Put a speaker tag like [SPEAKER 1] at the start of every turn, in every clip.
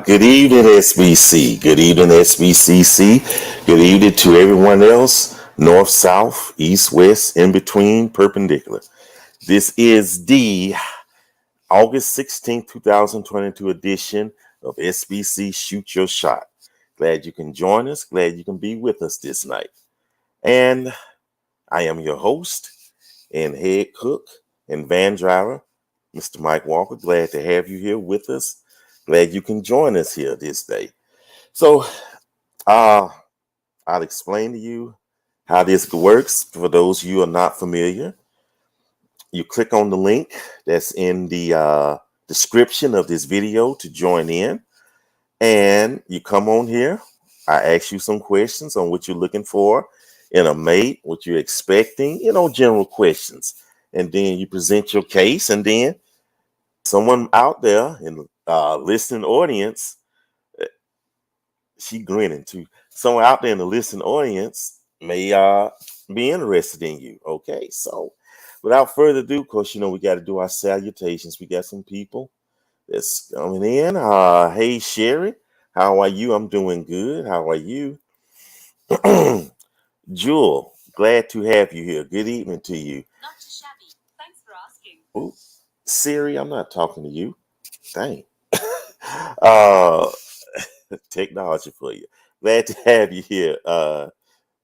[SPEAKER 1] Good evening, SBC. Good evening, SBCC. Good evening to everyone else, north, south, east, west, in between, perpendicular. This is the August 16th, 2022 edition of SBC Shoot Your Shot. Glad you can join us. Glad you can be with us this night. And I am your host and head cook and van driver, Mr. Mike Walker. Glad to have you here with us. Glad you can join us here this day. So, I'll explain to you how this works. For those of you who are not familiar, you click on the link that's in the description of this video to join in, and you come on here. I ask you some questions on what you're looking for in a mate, what you're expecting, general questions. And then you present your case, and then someone out there in the listening audience, she grinning too. Someone out there in the listening audience may be interested in you. Okay, so without further ado, of course, we got to do our salutations. We got some people that's coming in. Hey, Sherry, how are you? I'm doing good. How are you? Jewel, glad to have you here. Good evening to you.
[SPEAKER 2] Not too shabby. Thanks for asking.
[SPEAKER 1] Ooh, Siri, I'm not talking to you. Dang. Technology for you. Glad to have you here,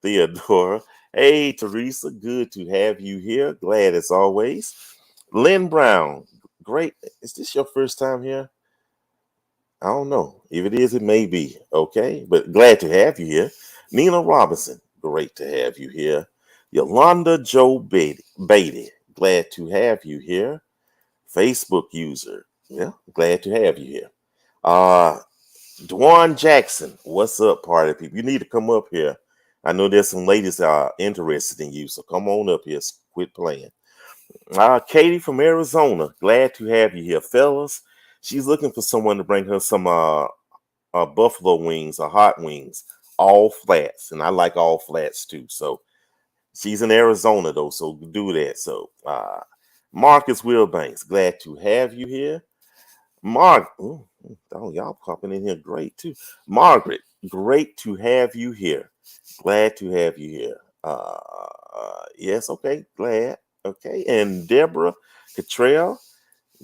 [SPEAKER 1] Theodora. Hey, Teresa, good to have you here. Glad as always. Lynn Brown, great. Is this your first time here? I don't know. If it is, it may be. Okay, but glad to have you here. Nina Robinson, great to have you here. Yolanda Joe Beatty, glad to have you here. Facebook user, yeah, glad to have you here. Dwan Jackson, what's up, party people? You need to come up here. I know there's some ladies that are interested in you, so come on up here. Quit playing. Katie from Arizona, glad to have you here, fellas. She's looking for someone to bring her some buffalo wings or hot wings, all flats, and I like all flats too. So she's in Arizona though, so do that. So Marcus Wilbanks, glad to have you here. Oh, y'all popping in here great too. Margaret, great to have you here. Glad to have you here. Yes, okay, glad. Okay, and Deborah Cottrell,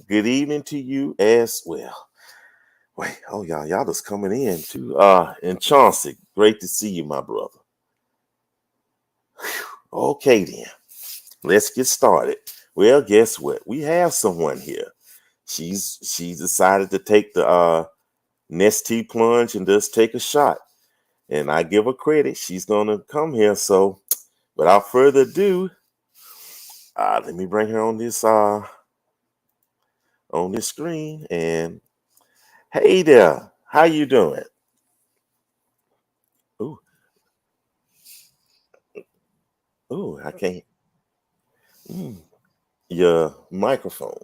[SPEAKER 1] good evening to you as well. Wait, y'all just coming in too. And Chauncey, great to see you, my brother. Okay then, let's get started. Well, guess what? We have someone here. She's decided to take the Nestea plunge and just take a shot. And I give her credit. She's gonna come here. So without further ado, let me bring her on this screen. And hey there, how you doing? Ooh, I can't. Your microphone.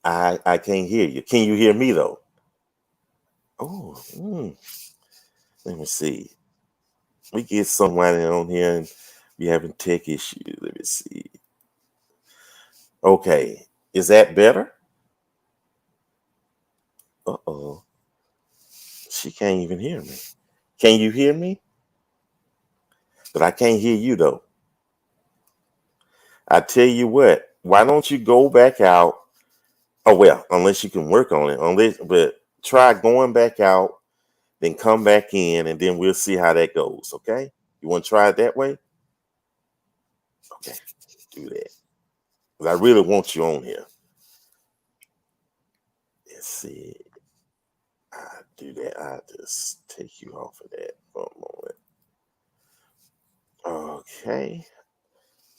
[SPEAKER 1] I can't hear you. Can you hear me though? Oh, let me see. We get someone on here and be having tech issues. Let me see. Okay, is that better? Uh-oh. She can't even hear me. Can you hear me? But I can't hear you though. I tell you what, why don't you go back out? Oh well, unless you can work on it. But try going back out, then come back in, and then we'll see how that goes. Okay? You want to try it that way? Okay, do that. 'Cause I really want you on here. Let's see. I do that. I just take you off of that for a moment. Okay.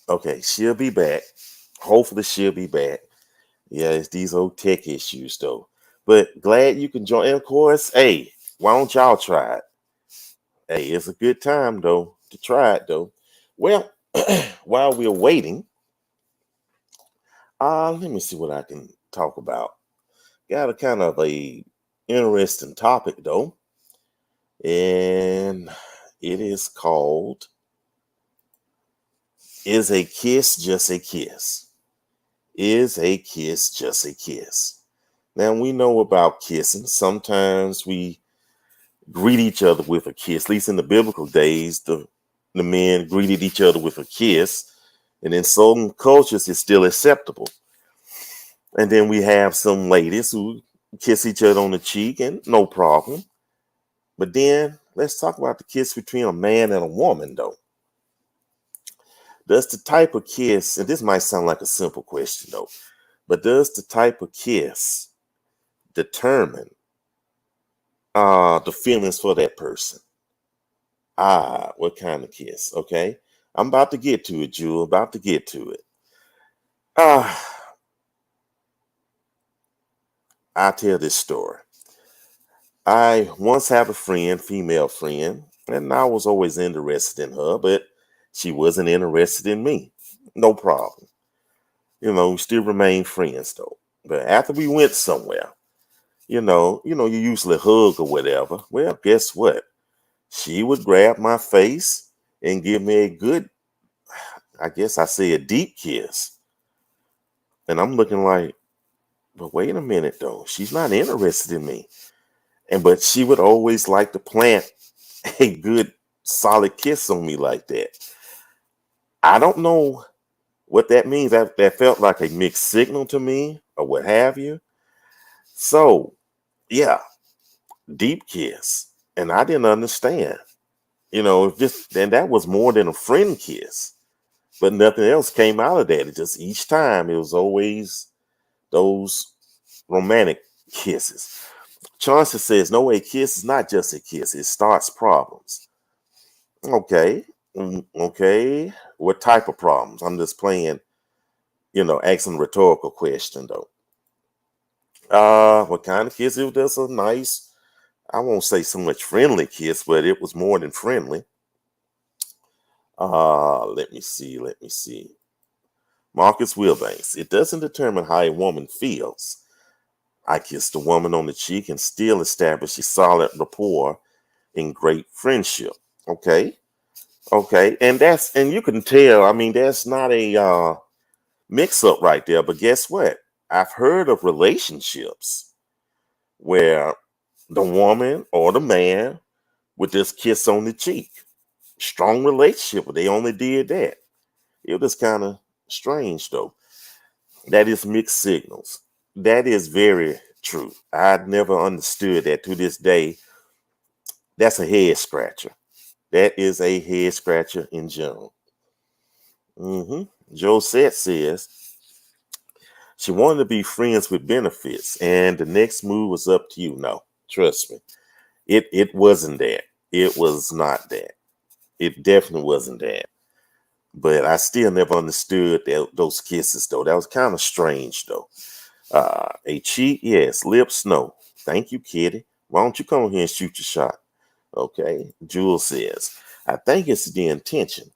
[SPEAKER 1] Okay, she'll be back. Hopefully she'll be back. Yeah, it's these old tech issues though. But glad you can join. And of course, hey, why don't y'all try it? Hey, it's a good time though to try it though. Well, while we're waiting, let me see what I can talk about. Got a kind of a interesting topic though, and it is called "Is a Kiss Just a Kiss?" Is a kiss just a kiss? Now we know about kissing. Sometimes we greet each other with a kiss. At least in the biblical days, the men greeted each other with a kiss, and in some cultures, it's still acceptable. And then we have some ladies who kiss each other on the cheek and no problem. But then let's talk about the kiss between a man and a woman, though. Does the type of kiss, and this might sound like a simple question, though, but does the type of kiss determine the feelings for that person? What kind of kiss? Okay. I'm about to get to it, Jewel. About to get to it. Ah, I'll tell this story. I once have a friend, female friend, and I was always interested in her, but she wasn't interested in me. No problem. We still remain friends though. But after we went somewhere, you usually hug or whatever. Well, guess what? She would grab my face and give me a good, I guess I say a deep kiss. And I'm looking like, but wait a minute though. She's not interested in me. But she would always like to plant a good solid kiss on me like that. I don't know what that means. That felt like a mixed signal to me or what have you. So yeah, deep kiss. And I didn't understand. Just and that was more than a friend kiss. But nothing else came out of that. It just each time it was always those romantic kisses. Chauncey says, no, a kiss is not just a kiss. It starts problems. Okay. Okay. What type of problems? I'm just playing, asking a rhetorical question though. What kind of kiss? It was just a nice, I won't say so much friendly kiss, but it was more than friendly. Let me see. Marcus Wilbanks. It doesn't determine how a woman feels. I kissed a woman on the cheek and still established a solid rapport in great friendship. Okay. Okay. And you can tell, I mean, that's not a mix up right there, but guess what? I've heard of relationships where the woman or the man would just kiss on the cheek. Strong relationship, but they only did that. It was kind of strange though. That is mixed signals. That is very true. I'd never understood that to this day. That's a head scratcher. That is a head scratcher in general. Josette says she wanted to be friends with benefits, and the next move was up to you. No, trust me, it wasn't that. It was not that. It definitely wasn't that. But I still never understood those kisses though. That was kind of strange though. A cheat, yes. Lips, no. Thank you, Kitty. Why don't you come here and shoot your shot? Okay. Jules says, I think it's the intention.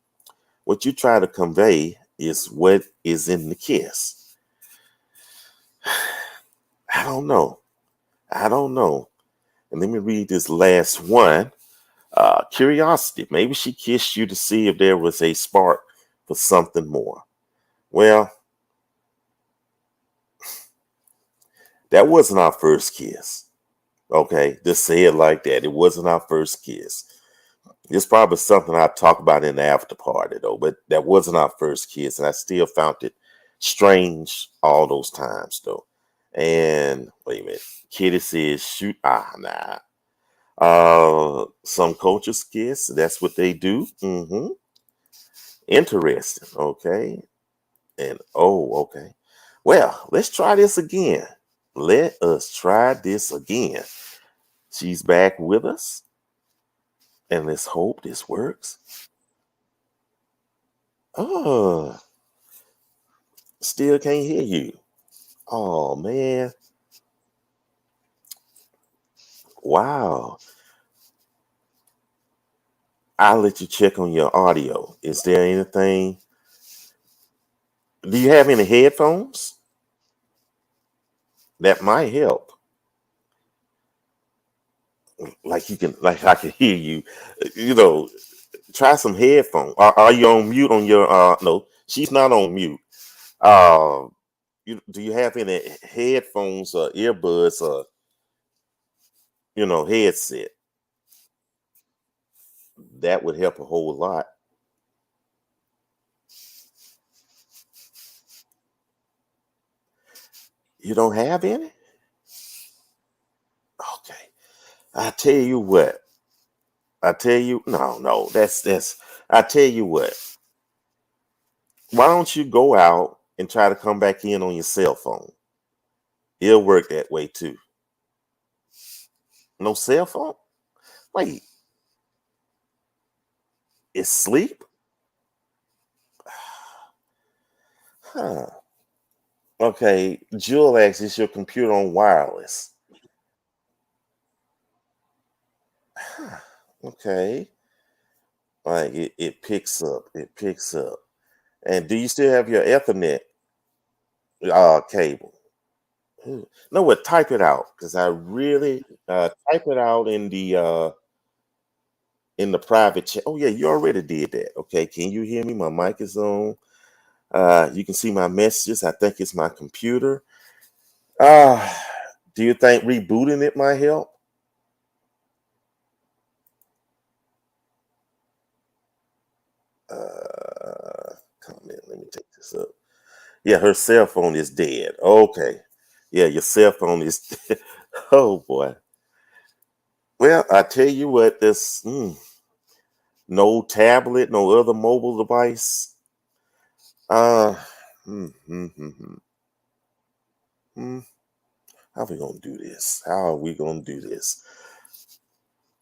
[SPEAKER 1] What you try to convey is what is in the kiss. I don't know. I don't know. And let me read this last one. Curiosity. Maybe she kissed you to see if there was a spark for something more. Well, that wasn't our first kiss. Okay, just say it like that. It wasn't our first kiss. It's probably something I talk about in the after party though, but that wasn't our first kiss, and I still found it strange all those times though. And wait a minute, Kitty says, "Shoot, nah." Some cultures kiss. That's what they do. Interesting. Okay, and okay. Well, let's try this again. Let us try this again. She's back with us, and let's hope this works. Oh, still can't hear you. Oh man. Wow. I'll let you check on your audio. Is there anything? Do you have any headphones? That might help. Like I can hear you. You know, try some headphones. Are you on mute on your no, she's not on mute. Uh do you have any headphones or earbuds or headset? That would help a whole lot. You don't have any? Okay. I tell you what. I tell you, no, no, that's. I tell you what. Why don't you go out and try to come back in on your cell phone? It'll work that way too. No cell phone? Wait, it's sleep? Huh. Okay, Jewel asks, is your computer on wireless? Huh. Okay. Like it picks up. It picks up. And do you still have your Ethernet cable? No, what? Type it out because I really type it out in the private chat. Oh yeah, you already did that. Okay, can you hear me? My mic is on. You can see my messages. I think it's my computer. Uh, do you think rebooting it might help? Comment. Let me take this up. Yeah, her cell phone is dead. Okay. Yeah, your cell phone is dead. Oh boy. Well, I tell you what, this no tablet, no other mobile device. Uh, hmm, hmm, hmm, hmm, hmm. How we gonna do this? How are we gonna do this?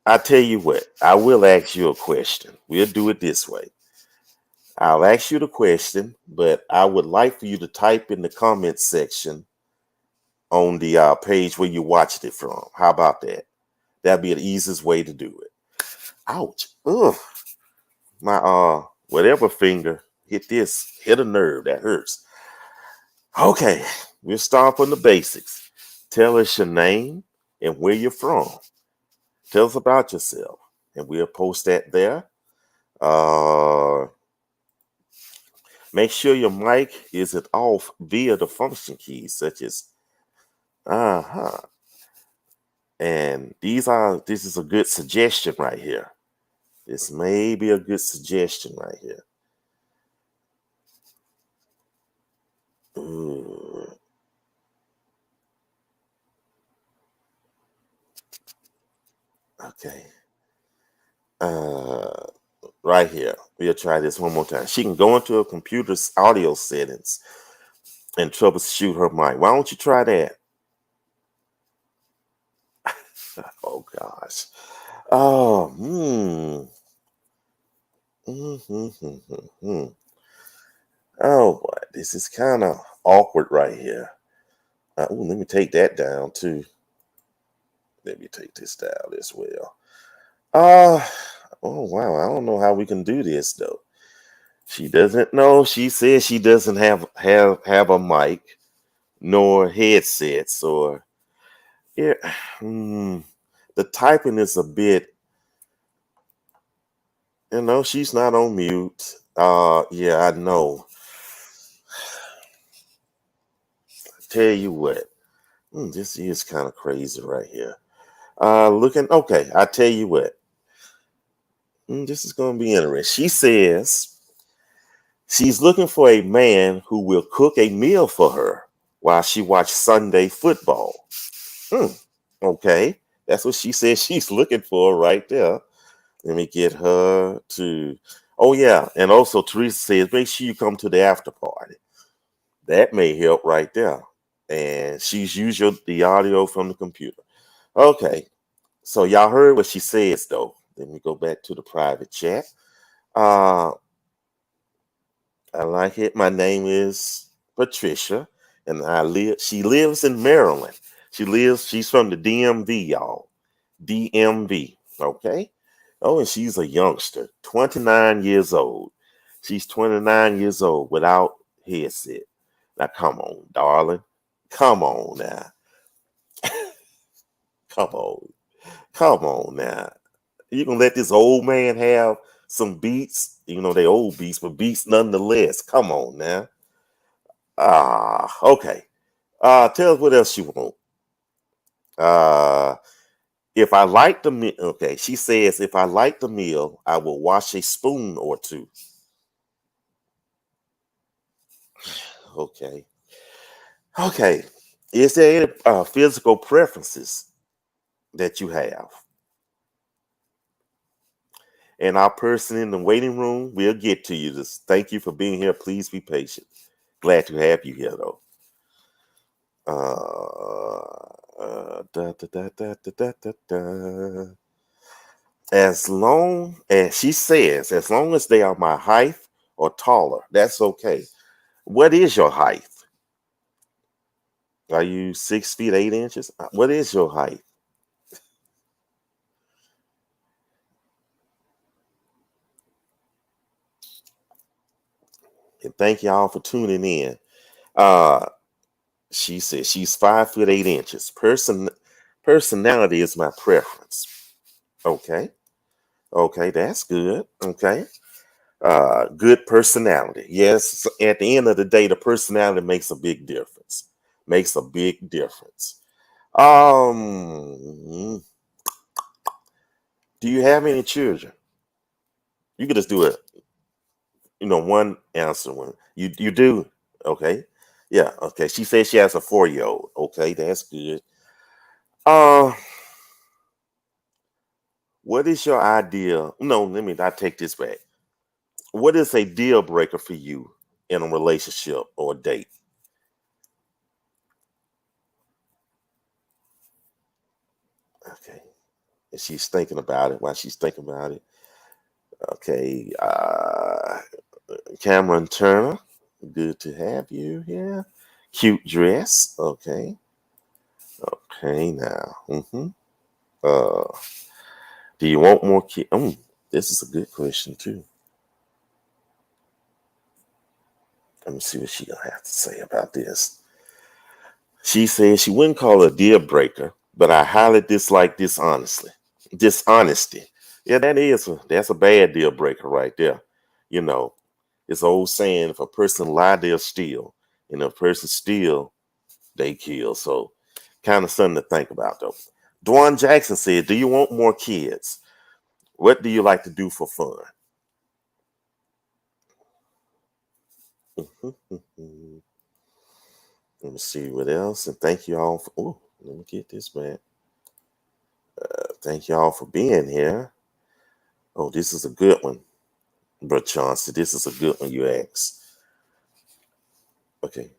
[SPEAKER 1] I tell you what, I will ask you a question. We'll do it this way. I'll ask you the question, but I would like for you to type in the comment section on the page where you watched it from. How about that? That'd be the easiest way to do it. Ouch. Ugh. My whatever finger hit a nerve. That hurts. Okay, we'll start from the basics. Tell us your name and where you're from. Tell us about yourself. And we'll post that there. Uh Make sure your mic isn't off via the function keys such as uh-huh. And this is a good suggestion right here. This may be a good suggestion right here. Ooh, okay. Uh, right here. We'll try this one more time. She can go into a computer's audio settings and troubleshoot her mic. Why don't you try that? Oh gosh. Oh, hmm. Oh boy, this is kind of awkward right here. Ooh, let me take that down too. Let me take this down as well. Uh, oh wow, I don't know how we can do this though. She doesn't know. She says she doesn't have a mic nor headsets or yeah. Hmm, the typing is a bit. She's not on mute. Yeah, I know. Tell you what, this is kind of crazy right here. Looking okay. I tell you what, this is gonna be interesting. She says she's looking for a man who will cook a meal for her while she watches Sunday football. Hmm, okay, that's what she says she's looking for right there. Let me get her to. Oh yeah, and also Teresa says make sure you come to the after party. That may help right there. And she's used the audio from the computer. Okay, so y'all heard what she says though. Let me go back to the private chat. Uh, I like it. My name is Patricia, and I live. She lives in Maryland. She's from the DMV, y'all. DMV. Okay. Oh, and she's a youngster, 29 years old. She's 29 years old without headset. Now, come on, darling. Come on now. Come on. Come on now. You can let this old man have some beats. They old beats, but beats nonetheless. Come on now. Okay. Tell us what else you want. Uh, if I like the meal, okay. She says, if I like the meal, I will wash a spoon or two. Okay. Okay. Is there any physical preferences that you have? And our person in the waiting room, we'll get to you. Just thank you for being here. Please be patient. Glad to have you here, though. Da, da, da, da, da, da, da, da. As long as she says, as long as they are my height or taller, that's okay. What is your height? Are you 6 feet 8 inches? What is your height? And thank y'all for tuning in. Uh, she says she's 5 foot 8 inches. Personality is my preference. Okay, okay, that's good. Okay, good personality. Yes, at the end of the day, the personality makes a big difference. Makes a big difference. Um, do you have any children? You could just do it. One answer. One. You do. Okay. Yeah. Okay. She says she has a 4-year old. Okay, that's good. Uh, what is your idea? No, let me. I take this back. What is a deal breaker for you in a relationship or a date? Okay. And she's thinking about it while she's thinking about it. Okay. Cameron Turner, good to have you here. Cute dress. Okay. Okay. Now. Uh, do you want more kids? This is a good question too. Let me see what she gonna have to say about this. She says she wouldn't call it a deal breaker, but I highly dislike dishonesty. Yeah, that's a bad deal breaker right there. You know, it's an old saying: if a person lie, they'll steal, and if a person steal, they kill. So, kind of something to think about, though. Dwan Jackson said, "Do you want more kids? What do you like to do for fun?" Let me see what else. And thank you all for. Oh, let me get this back. Thank you all for being here. Oh, this is a good one, Bro Chauncey. This is a good one you asked. Okay.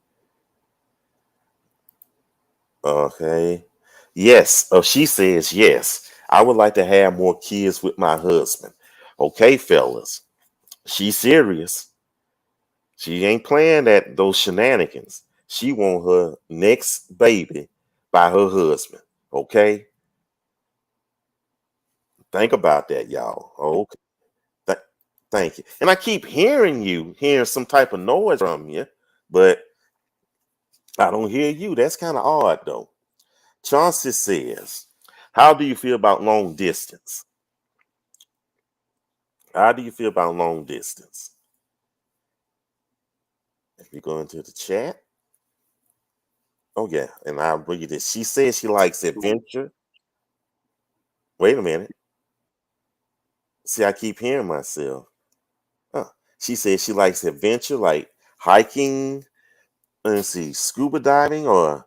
[SPEAKER 1] Okay. Yes. Oh, she says yes. I would like to have more kids with my husband. Okay, fellas. She's serious. She ain't playing that those shenanigans. She want her next baby by her husband. Okay? Think about that, y'all. Okay. Th- Thank you. And I keep hearing some type of noise from you, but I don't hear you. That's kind of odd, though. Chauncey says, how do you feel about long distance? How do you feel about long distance? If you go into the chat, oh, yeah, and I'll read it. She says she likes adventure. Wait a minute. See, I keep hearing myself. Huh. She says she likes adventure, like hiking, let's see, scuba diving, or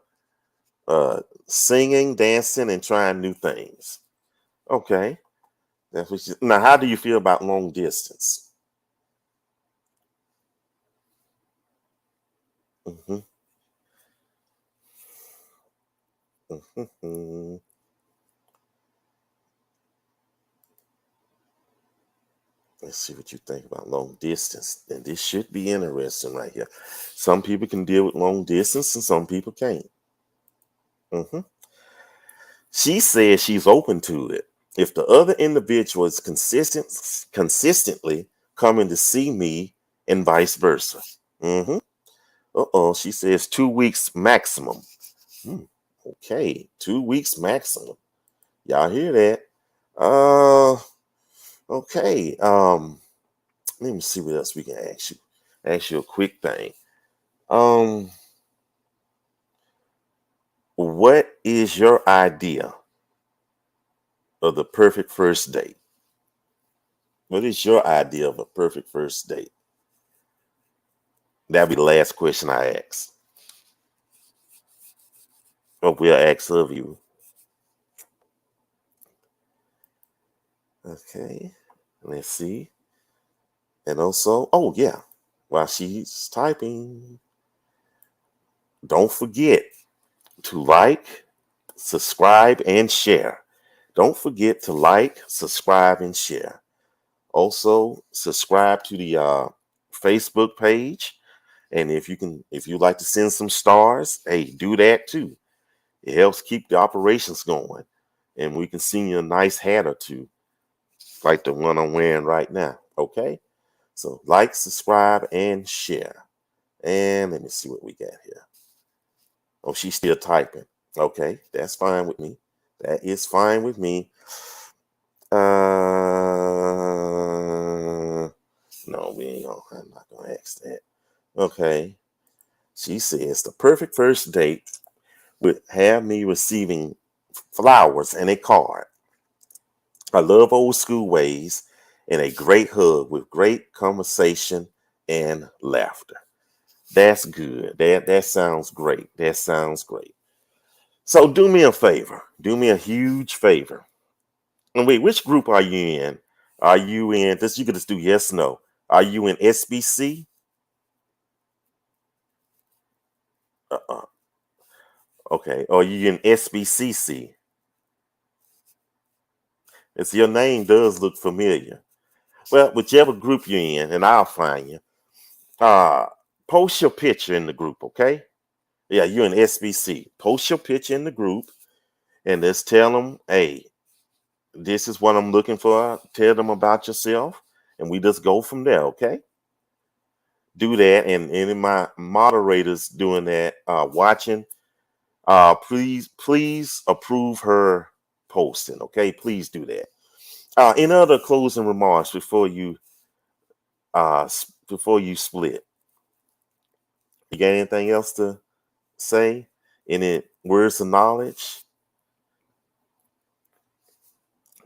[SPEAKER 1] singing, dancing, and trying new things. Okay. That's what she, now, how do you feel about long distance? hmm hmm Let's see what you think about long distance. And this should be interesting right here. Some people can deal with long distance and some people can't. hmm She says she's open to it if the other individual is consistently coming to see me and vice versa. hmm Uh-oh, she says 2 weeks maximum. Hmm, okay, 2 weeks maximum. Y'all hear that? Uh, okay. Let me see what else we can ask you. Ask you a quick thing. Um, what is your idea of the perfect first date? What is your idea of a perfect first date? That'll be the last question I ask. Oh, we'll ask of you. Okay. Let's see. And also, oh yeah, while she's typing, don't forget to like, subscribe, and share. Don't forget to like, subscribe, and share. Also, subscribe to the Facebook page. And if you like to send some stars, hey, do that too. It helps keep the operations going. And we can send you a nice hat or two, like the one I'm wearing right now. Okay? So like, subscribe, and share. And let me see what we got here. Oh, she's still typing. Okay, that's fine with me. That is fine with me. No, we ain't gonna. I'm not gonna ask that. Okay. She says the perfect first date would have me receiving flowers and a card. I love old school ways and a great hug with great conversation and laughter. That's good. That sounds great. That sounds great. So do me a favor. Do me a huge favor. And wait, which group are you in? Are you in this? You can just do yes, no. Are you in SBC? Uh-uh. Okay. Or are you in SBCC? It's your name does look familiar. Well, whichever group you're in, and I'll find you. Uh Post your picture in the group, okay? Yeah, you're in SBC. Post your picture in the group and just tell them, hey, this is what I'm looking for. Tell them about yourself, and we just go from there, okay? Do that, and any of my moderators doing that, watching, please approve her posting, okay? Please do that. Any other closing remarks before you split? You got anything else to say? Any words of knowledge?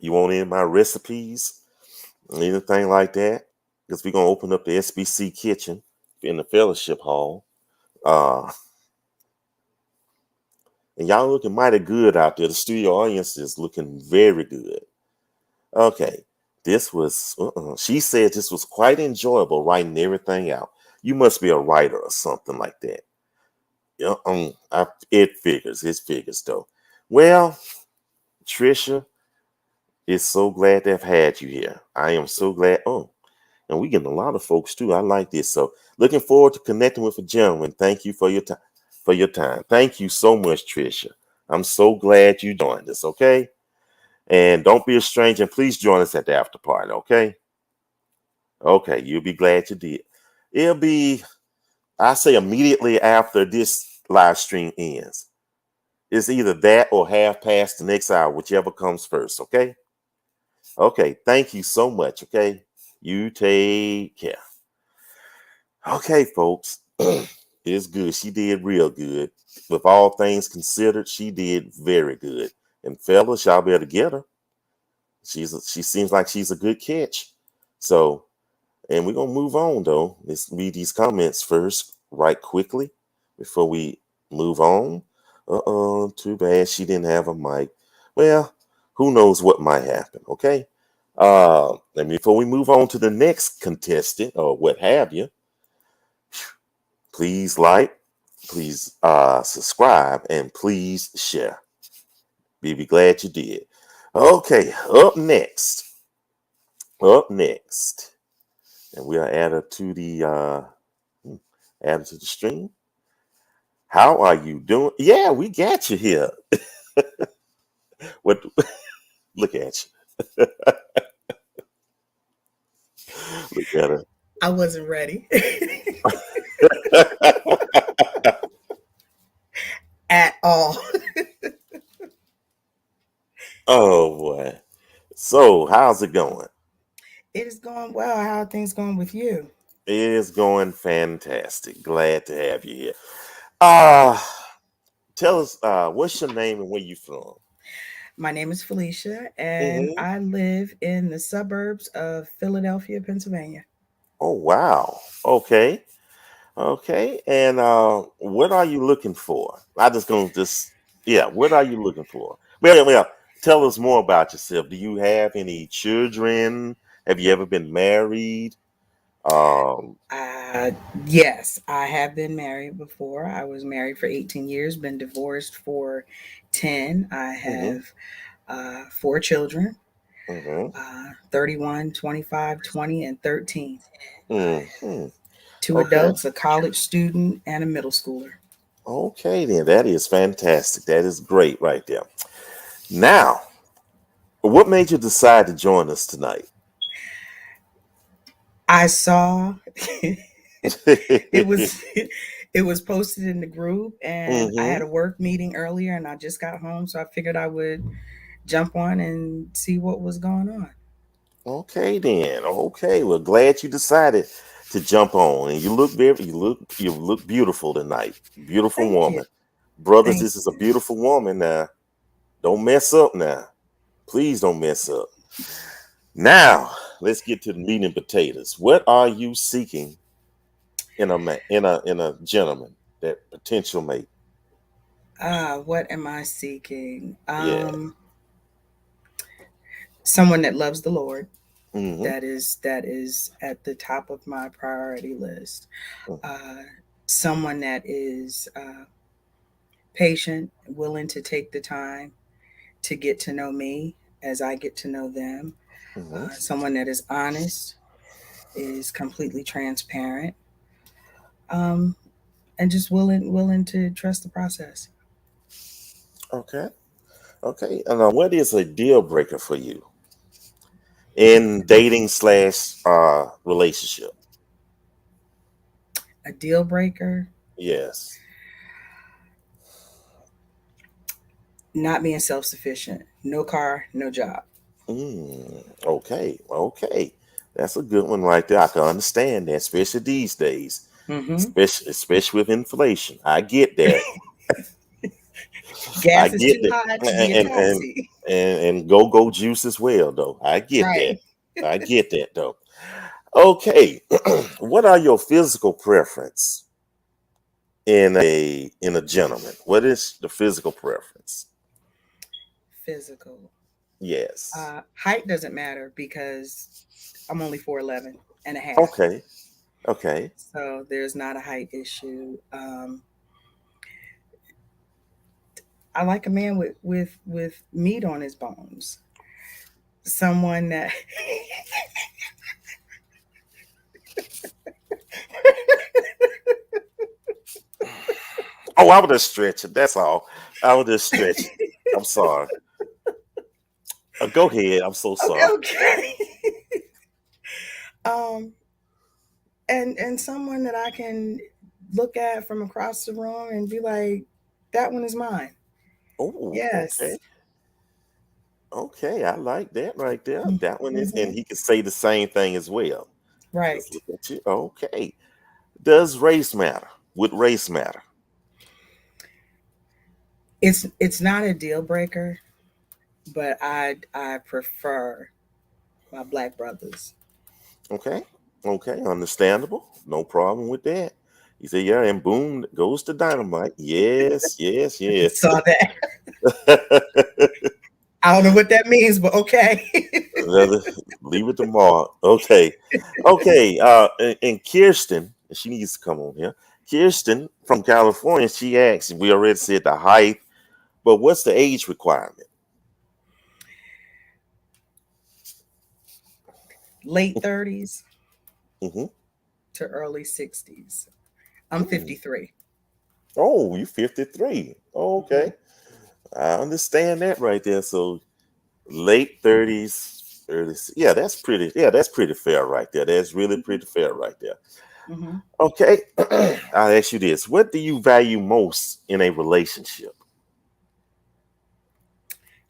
[SPEAKER 1] You want any of my recipes? Anything like that? Because we're gonna open up the SBC kitchen in the fellowship hall. Uh, and y'all looking mighty good out there. The studio audience is looking very good. Okay, this was. She said this was quite enjoyable writing everything out. You must be a writer or something like that. Yeah, it figures. It figures though. Well, Trisha is so glad to have had you here. I am so glad. Oh, and we getting a lot of folks too. I like this. So looking forward to connecting with a gentleman. Thank you for your time. For your time. Thank you so much, Trisha. I'm so glad you joined us. Okay, and don't be a stranger. And please join us at the after party. Okay. Okay, you'll be glad you did. It'll be, I say, immediately after this live stream ends. It's either that or half past the next hour, whichever comes first. Okay. Okay. Thank you so much. Okay. You take care. Okay, folks. It's good. She did real good. With all things considered, she did very good. And fellas, y'all better get her. She seems like she's a good catch. So, and we're gonna move on though. Let's read these comments first, right quickly, before we move on. Too bad she didn't have a mic. Well, who knows what might happen, okay? And before we move on to the next contestant or what have you, please like, please subscribe, and please share. Be glad you did. Okay, up next, and we are added to the added to the stream. How are you doing? Yeah, we got you here. What? Look at you. Look at her.
[SPEAKER 3] I wasn't ready at all.
[SPEAKER 1] Oh boy. So how's it going?
[SPEAKER 3] It is going well. How are things going with you?
[SPEAKER 1] It is going fantastic. Glad to have you here. Uh Tell us what's your name and where you from?
[SPEAKER 3] My name is Felicia, and
[SPEAKER 1] Hmm.
[SPEAKER 3] I live in the suburbs of Philadelphia, Pennsylvania.
[SPEAKER 1] Oh wow. Okay. Okay. And what are you looking for? I just gonna just. Yeah, what are you looking for? Well, tell us more about yourself. Do you have any children? Have you ever been married? Um,
[SPEAKER 3] Uh, yes, I have been married before. I was married for 18 years, been divorced for 10. I
[SPEAKER 1] hmm
[SPEAKER 3] have four children,
[SPEAKER 1] hmm
[SPEAKER 3] 31, 25, 20, and 13.
[SPEAKER 1] hmm
[SPEAKER 3] Two
[SPEAKER 1] Okay.
[SPEAKER 3] adults, a college student, and a middle schooler.
[SPEAKER 1] Okay, then that is fantastic. That is great right there. Now, what made you decide to join us tonight?
[SPEAKER 3] I saw it was it was posted in the group, and I had
[SPEAKER 1] hmm
[SPEAKER 3] a work meeting earlier, and I just got home, so I figured I would jump on and see what was going on.
[SPEAKER 1] Okay, then. Okay, well, glad you decided to jump on, and you look beautiful tonight. Beautiful
[SPEAKER 3] Thank you.
[SPEAKER 1] woman, brothers.
[SPEAKER 3] Thank
[SPEAKER 1] This is a
[SPEAKER 3] you.
[SPEAKER 1] beautiful woman. Now, don't mess up. Now, please don't mess up. Now, let's get to the meat and potatoes. What are you seeking in a man, in a gentleman, that potential mate?
[SPEAKER 3] What am I seeking?
[SPEAKER 1] Yeah.
[SPEAKER 3] Someone that loves the Lord.
[SPEAKER 1] Mm-hmm.
[SPEAKER 3] That is at the top of my priority list. Uh, Someone that is patient, willing to take the time to get to know me as I get to know them.
[SPEAKER 1] Mm-hmm.
[SPEAKER 3] Someone that is honest, is completely transparent, um, and just willing to trust the process.
[SPEAKER 1] Okay. Okay. And what is a deal breaker for you in dating slash relationship?
[SPEAKER 3] A deal breaker,
[SPEAKER 1] Yes.
[SPEAKER 3] not being self sufficient, no car, no job.
[SPEAKER 1] Okay, okay. That's a good one right there. I can understand that, especially these days,
[SPEAKER 3] Hmm.
[SPEAKER 1] especially with inflation. I get that. I
[SPEAKER 3] Gas is
[SPEAKER 1] get
[SPEAKER 3] too
[SPEAKER 1] that,
[SPEAKER 3] high to be a
[SPEAKER 1] and and
[SPEAKER 3] taxi.
[SPEAKER 1] and go juice as well, though. I get that.
[SPEAKER 3] Right.
[SPEAKER 1] I get that, though. Okay, what are your physical preference in a gentleman? What is the physical preference?
[SPEAKER 3] Physical.
[SPEAKER 1] Yes.
[SPEAKER 3] Height doesn't matter because I'm only 4'11" and a half.
[SPEAKER 1] Okay. Okay.
[SPEAKER 3] So there's not a height issue. I like a man with meat on his bones. Someone that
[SPEAKER 1] Oh, I would just stretch it. That's all. I would just stretch it. I'm sorry. Go ahead. I'm so sorry.
[SPEAKER 3] okay. um and someone that I can look at from across the room and be like, that one is mine.
[SPEAKER 1] Oh, okay.
[SPEAKER 3] Yes.
[SPEAKER 1] Okay. I like that right there. That one is, and
[SPEAKER 3] Hmm.
[SPEAKER 1] he could say the same thing as well. Just
[SPEAKER 3] Right.
[SPEAKER 1] look at you. Okay. Does race matter? Would race matter?
[SPEAKER 3] It's not a deal breaker, but I prefer my black brothers.
[SPEAKER 1] Okay. Okay. Understandable. No problem with that. You say, yeah, and boom goes the dynamite. Yes, yes, yes.
[SPEAKER 3] Saw that. I don't know what that means, but okay.
[SPEAKER 1] Another, leave it to Mark. Okay. Okay. And Kirsten, she needs to come on here. Kirsten from California, she asked, we already said the height, but what's the age requirement?
[SPEAKER 3] Late 30s
[SPEAKER 1] hmm
[SPEAKER 3] to early 60s. I'm
[SPEAKER 1] Mm.
[SPEAKER 3] 53.
[SPEAKER 1] Oh, you 53.
[SPEAKER 3] Mhm.
[SPEAKER 1] Okay. I understand that right there. So late 30s, early, yeah, that's pretty fair right there. That's really
[SPEAKER 3] Mhm.
[SPEAKER 1] pretty fair right there.
[SPEAKER 3] Mhm.
[SPEAKER 1] Okay. I'll ask you this. What do you value most in a relationship?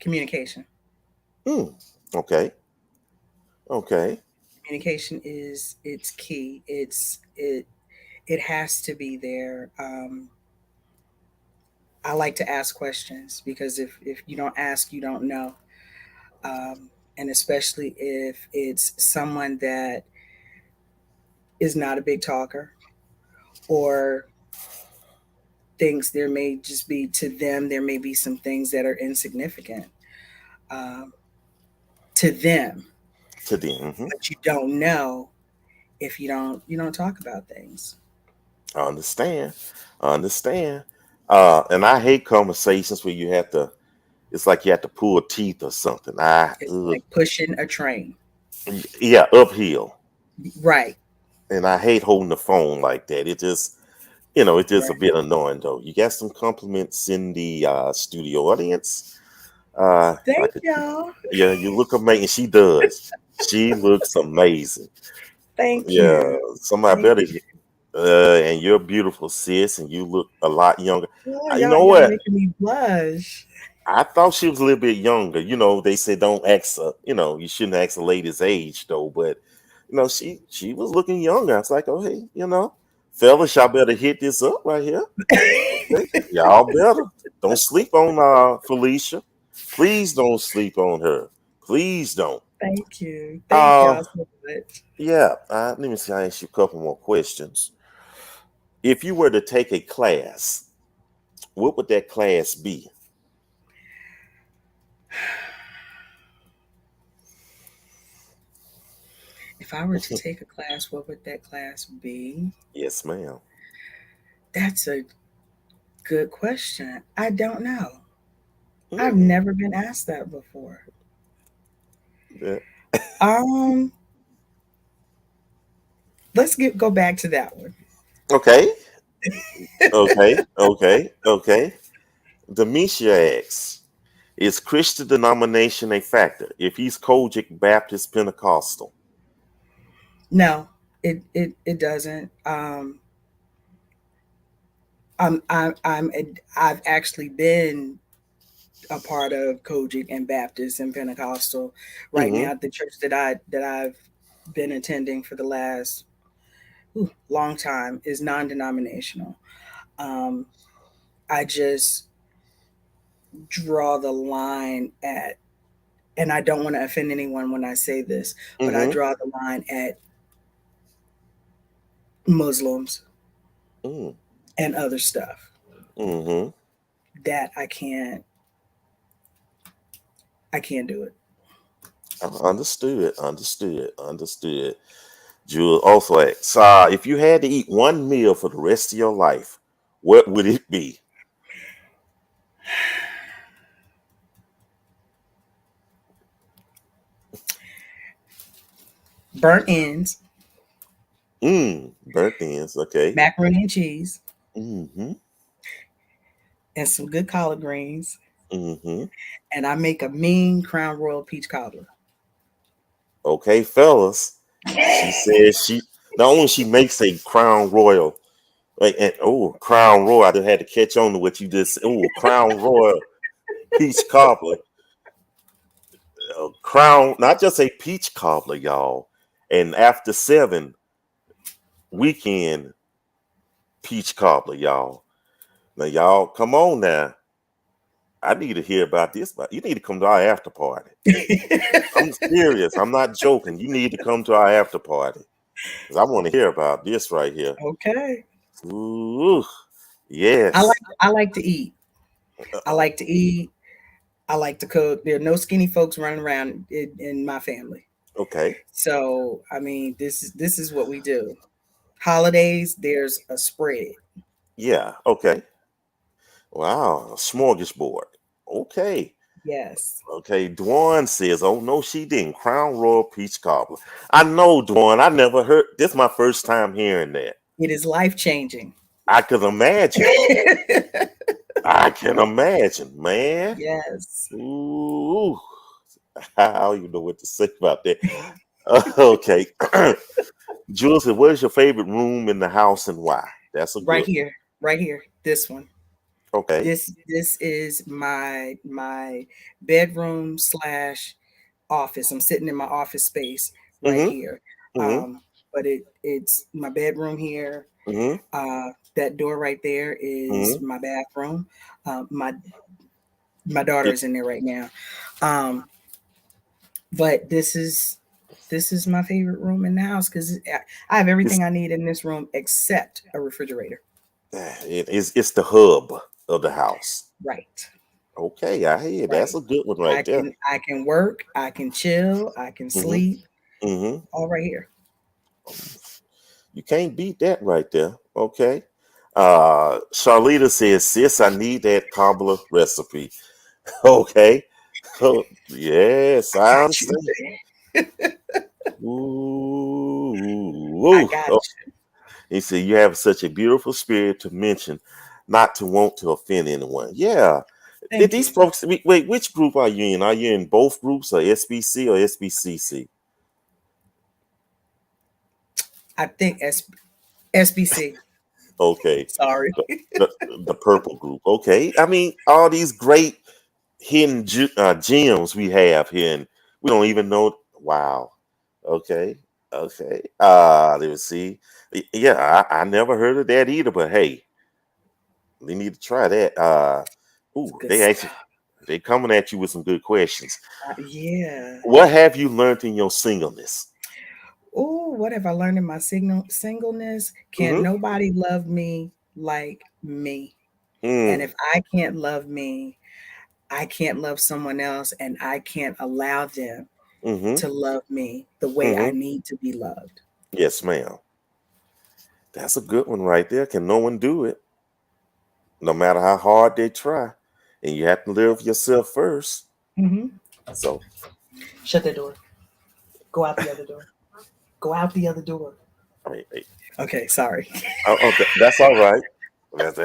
[SPEAKER 3] Communication.
[SPEAKER 1] Hmm. Okay. Okay.
[SPEAKER 3] Communication is it's key. It has to be there. I like to ask questions because if you don't ask, you don't know. Um, and especially if it's someone that is not a big talker, or thinks there may just be to them, there may be some things that are insignificant um, to them,
[SPEAKER 1] To them.
[SPEAKER 3] but you don't know if you don't talk about things.
[SPEAKER 1] I understand. I understand. And I hate conversations where you have to. It's like you have to pull teeth or something.
[SPEAKER 3] It's like pushing a train.
[SPEAKER 1] Yeah, uphill.
[SPEAKER 3] Right.
[SPEAKER 1] And I hate holding the phone like that. It just, it's just a
[SPEAKER 3] Right.
[SPEAKER 1] bit annoying though. You got some compliments in the studio audience. If I
[SPEAKER 3] Thank
[SPEAKER 1] could,
[SPEAKER 3] y'all.
[SPEAKER 1] yeah, you look amazing. She does. She looks amazing.
[SPEAKER 3] Thank
[SPEAKER 1] Yeah,
[SPEAKER 3] you.
[SPEAKER 1] somebody
[SPEAKER 3] Thank
[SPEAKER 1] better.
[SPEAKER 3] you.
[SPEAKER 1] And you're beautiful, sis, and you look a lot younger.
[SPEAKER 3] Oh,
[SPEAKER 1] You
[SPEAKER 3] y'all
[SPEAKER 1] know
[SPEAKER 3] y'all
[SPEAKER 1] what?
[SPEAKER 3] making me blush.
[SPEAKER 1] I thought she was a little bit younger. They say don't ask her. You shouldn't ask a lady's age though. But she was looking younger. I was like, oh hey, fellas, y'all better hit this up right here. Okay, y'all better. Don't sleep on Felicia. Please don't sleep on her. Please don't.
[SPEAKER 3] Thank you. Thank
[SPEAKER 1] Uh
[SPEAKER 3] y'all so much.
[SPEAKER 1] yeah. Let me see. I ask you a couple more questions. If you were to take a class, what would that class be?
[SPEAKER 3] If I were to take a class, what would that class be?
[SPEAKER 1] Yes, ma'am.
[SPEAKER 3] That's a good question. I don't know. I've
[SPEAKER 1] Mm,
[SPEAKER 3] never been asked that before.
[SPEAKER 1] yeah.
[SPEAKER 3] Um, go back to that one.
[SPEAKER 1] Okay. Okay. Demetia asks, is Christian denomination a factor? If he's Kojic Baptist Pentecostal.
[SPEAKER 3] No, it doesn't. I've actually been a part of Kojic and Baptist and Pentecostal. Right
[SPEAKER 1] Mm-hmm.
[SPEAKER 3] now, the church that I've been attending for the last long time is non-denominational. Um, I just draw the line at, and I don't want to offend anyone when I say this, but I
[SPEAKER 1] Mm-hmm.
[SPEAKER 3] draw the line at Muslims
[SPEAKER 1] Mm,
[SPEAKER 3] and other stuff
[SPEAKER 1] mm-hmm.
[SPEAKER 3] that I can't do it.
[SPEAKER 1] Understood. Jules also asks, if you had to eat one meal for the rest of your life, what would it be?
[SPEAKER 3] Burnt ends,
[SPEAKER 1] Burnt ends. Okay.
[SPEAKER 3] macaroni and cheese,
[SPEAKER 1] Mm-hmm.
[SPEAKER 3] and some good collard greens,
[SPEAKER 1] Mm-hmm.
[SPEAKER 3] and I make a mean Crown Royal peach cobbler.
[SPEAKER 1] Okay, fellas. She says she not only she makes a Crown Royal, and Crown Royal. I just had to catch on to what you just said. Oh, Crown Royal peach cobbler. Crown, not just a peach cobbler, y'all. And after seven weekend peach cobbler, y'all. Now, y'all, come on now. I need to hear about this. But you need to come to our after party. I'm serious. I'm not joking. You need to come to our after party because I want to hear about this right here.
[SPEAKER 3] Okay.
[SPEAKER 1] Ooh,
[SPEAKER 3] I
[SPEAKER 1] yes.
[SPEAKER 3] like I like to eat. I like to eat. I like to cook. There are no skinny folks running around in my family.
[SPEAKER 1] Okay.
[SPEAKER 3] So I mean, this is what we do. Holidays, there's a spread.
[SPEAKER 1] Yeah. Okay. Wow. Smorgasbord. Okay.
[SPEAKER 3] Yes,
[SPEAKER 1] Okay. Dwan says, "Oh no, she didn't." Crown Royal Peach Cobbler. I know, Dwan. I never heard. This is my first time hearing that.
[SPEAKER 3] it is life changing.
[SPEAKER 1] I can imagine. I can imagine, man.
[SPEAKER 3] Yes.
[SPEAKER 1] Ooh. I don't even know what to say about that. Okay. Jules said, what is your favorite room in the house and why? That's a
[SPEAKER 3] Right
[SPEAKER 1] good
[SPEAKER 3] here, right here. This one.
[SPEAKER 1] one. Okay.
[SPEAKER 3] This is my bedroom slash office. I'm sitting in my office space right
[SPEAKER 1] Mm-hmm.
[SPEAKER 3] here.
[SPEAKER 1] Mm-hmm.
[SPEAKER 3] But it's my bedroom here.
[SPEAKER 1] Mm-hmm.
[SPEAKER 3] That door right there is
[SPEAKER 1] Mm-hmm.
[SPEAKER 3] my bathroom. My daughter
[SPEAKER 1] Get
[SPEAKER 3] is in there right now. Um, but this is my favorite room in the house because I have
[SPEAKER 1] this
[SPEAKER 3] everything I need in this room except a refrigerator.
[SPEAKER 1] it's the hub of the house.
[SPEAKER 3] Right.
[SPEAKER 1] Okay, I hear that's
[SPEAKER 3] Right.
[SPEAKER 1] a good one right there.
[SPEAKER 3] I can work, I can chill, I can
[SPEAKER 1] Hmm.
[SPEAKER 3] sleep,
[SPEAKER 1] Hmm.
[SPEAKER 3] all right here.
[SPEAKER 1] You can't beat that right there. Okay. Charlita says, sis, I need that cobbler recipe. Okay. Yes, I
[SPEAKER 3] Got you.
[SPEAKER 1] understand. Ooh,
[SPEAKER 3] I
[SPEAKER 1] ooh.
[SPEAKER 3] got
[SPEAKER 1] Oh,
[SPEAKER 3] you.
[SPEAKER 1] he said, you have such a beautiful spirit to mention, not to want to offend anyone. Yeah. Did
[SPEAKER 3] Thank
[SPEAKER 1] these
[SPEAKER 3] you.
[SPEAKER 1] folks, wait, which group are you in? Are you in both groups, or SBC or SBCC?
[SPEAKER 3] I think SBC.
[SPEAKER 1] Okay.
[SPEAKER 3] Sorry.
[SPEAKER 1] The, the, the purple group. Okay. I mean, all these great hidden gems we have here, and we don't even know. Wow. Okay. Okay. Let me see. Yeah, I never heard of that either, but hey, we need to try that.
[SPEAKER 3] It's
[SPEAKER 1] Ooh,
[SPEAKER 3] good
[SPEAKER 1] they actually
[SPEAKER 3] stuff.
[SPEAKER 1] they coming at you with some good questions.
[SPEAKER 3] Yeah.
[SPEAKER 1] What have you learned in your singleness?
[SPEAKER 3] Oh, what have I learned in my singleness? Can't
[SPEAKER 1] Mm-hmm.
[SPEAKER 3] nobody love me like me. And
[SPEAKER 1] Mm,
[SPEAKER 3] if I can't love me, I can't love someone else, and I can't allow them
[SPEAKER 1] mm-hmm.
[SPEAKER 3] to love me the way I
[SPEAKER 1] Mm-hmm.
[SPEAKER 3] need to be loved.
[SPEAKER 1] Yes, ma'am. That's a good one right there. Can no one do it, no matter how hard they try? And you have to live yourself first.
[SPEAKER 3] Hmm.
[SPEAKER 1] So,
[SPEAKER 3] Shut that door. Go out the other door. Go out the other door.
[SPEAKER 1] I mean, hey,
[SPEAKER 3] Okay, sorry.
[SPEAKER 1] that's all right. That's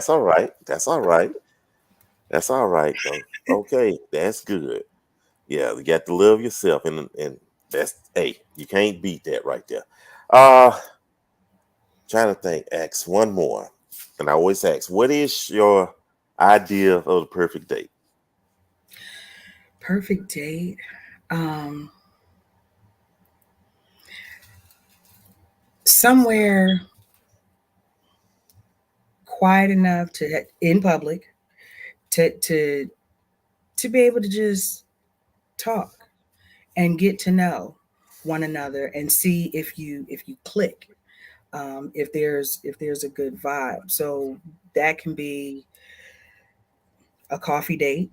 [SPEAKER 1] all right. That's all right. That's all right though. Okay, that's good. Yeah, you got to love yourself, and that's hey, you can't beat that right there. Uh Trying to think. Ask one more, and I always ask, what is your idea of the perfect date?
[SPEAKER 3] Perfect date. Um, Somewhere quiet enough to in public to to be able to just talk and get to know one another and see if you click, if there's a good vibe. So that can be a coffee date.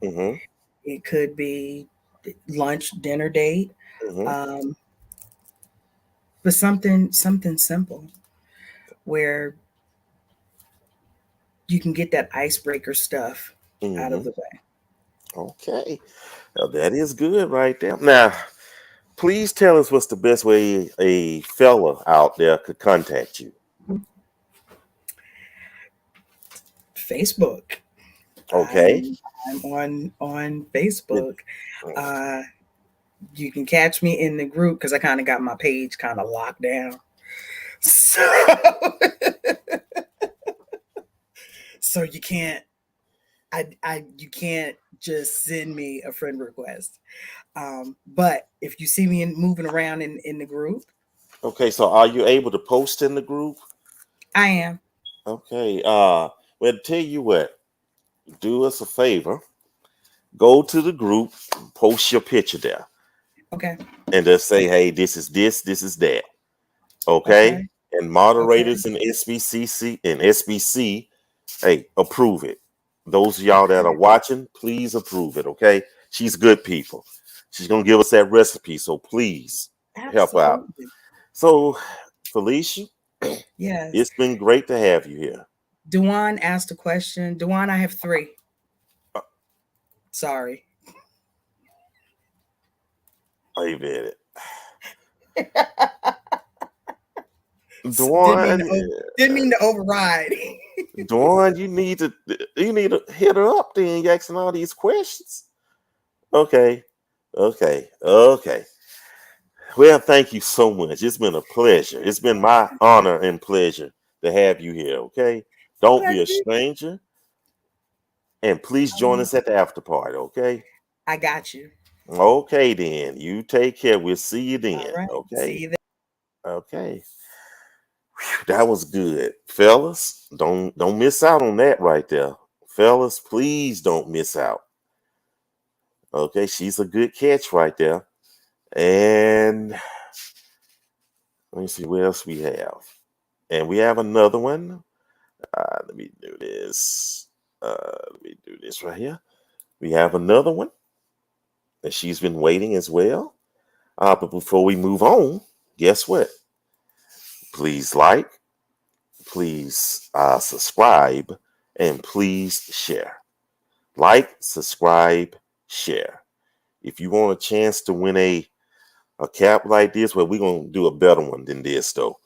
[SPEAKER 1] Mm-hmm.
[SPEAKER 3] It could be lunch dinner date,
[SPEAKER 1] Mm-hmm.
[SPEAKER 3] um, but something simple where you can get that icebreaker stuff out of
[SPEAKER 1] Mm-hmm.
[SPEAKER 3] the way.
[SPEAKER 1] Okay. Now that is good right there. Now, please tell us what's the best way a fella out there could contact you.
[SPEAKER 3] Facebook.
[SPEAKER 1] Okay.
[SPEAKER 3] I'm on
[SPEAKER 1] It-
[SPEAKER 3] Facebook. Uh, you can catch me in the group because I kind of got my page kind of locked down. So, so you can't just send me a friend request. But if you see me moving around in the group,
[SPEAKER 1] Okay, so are you able to post in the group?
[SPEAKER 3] I am.
[SPEAKER 1] Okay. Well, tell you what, do us a favor. Go to the group, post your picture there,
[SPEAKER 3] Okay.
[SPEAKER 1] and just say, hey, this is that. Okay?
[SPEAKER 3] Okay.
[SPEAKER 1] And
[SPEAKER 3] Okay.
[SPEAKER 1] moderators in SBCC and SBC, hey, approve it. Those of y'all that are
[SPEAKER 3] Okay.
[SPEAKER 1] watching, please approve it. Okay? She's good people. She's gonna give us that recipe, so please help out.
[SPEAKER 3] Absolutely.
[SPEAKER 1] So, Felicia,
[SPEAKER 3] Yes.
[SPEAKER 1] it's been great to have you here.
[SPEAKER 3] Duan asked a question. Duan, I have three.
[SPEAKER 1] Uh,
[SPEAKER 3] Sorry.
[SPEAKER 1] Wait a minute.
[SPEAKER 3] didn't mean to
[SPEAKER 1] Dawn,
[SPEAKER 3] didn't mean to override.
[SPEAKER 1] Dawn, you need to hit her up then. You asking all these questions. Okay, okay. Well, thank you so much. It's been a pleasure. It's been my honor and pleasure to have you here. Okay, don't be a
[SPEAKER 3] Patrick,
[SPEAKER 1] stranger, and please join
[SPEAKER 3] um,
[SPEAKER 1] us at the after party. Okay.
[SPEAKER 3] I got you.
[SPEAKER 1] Okay, then. You take care. We'll see you
[SPEAKER 3] All
[SPEAKER 1] then.
[SPEAKER 3] right. See
[SPEAKER 1] Okay.
[SPEAKER 3] you there.
[SPEAKER 1] Okay. That was good, fellas. Don't miss out on that right there, fellas. Please don't miss out. Okay, she's a good catch right there. And let me see what else we have. And we have another one. Let me do this. Let me do this right here. We have another one, and she's been waiting as well. But before we move on, guess what? Please like, please subscribe, and please share. Like, subscribe, share. If you want a chance to win a cap like this, well, we're going to do a better one than this, though.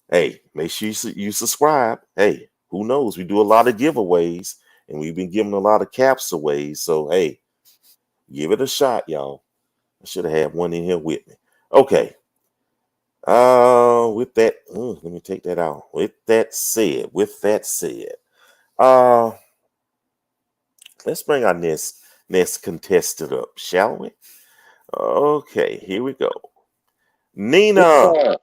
[SPEAKER 1] Hey, make sure you subscribe. Hey, who knows? We do a lot of giveaways, and we've been giving a lot of caps away. So, hey, give it a shot, y'all. I should have had one in here with me. Okay. With that, let me take that out. With that said, uh, let's bring our next contestant up, shall we? Okay, here we go. Nina.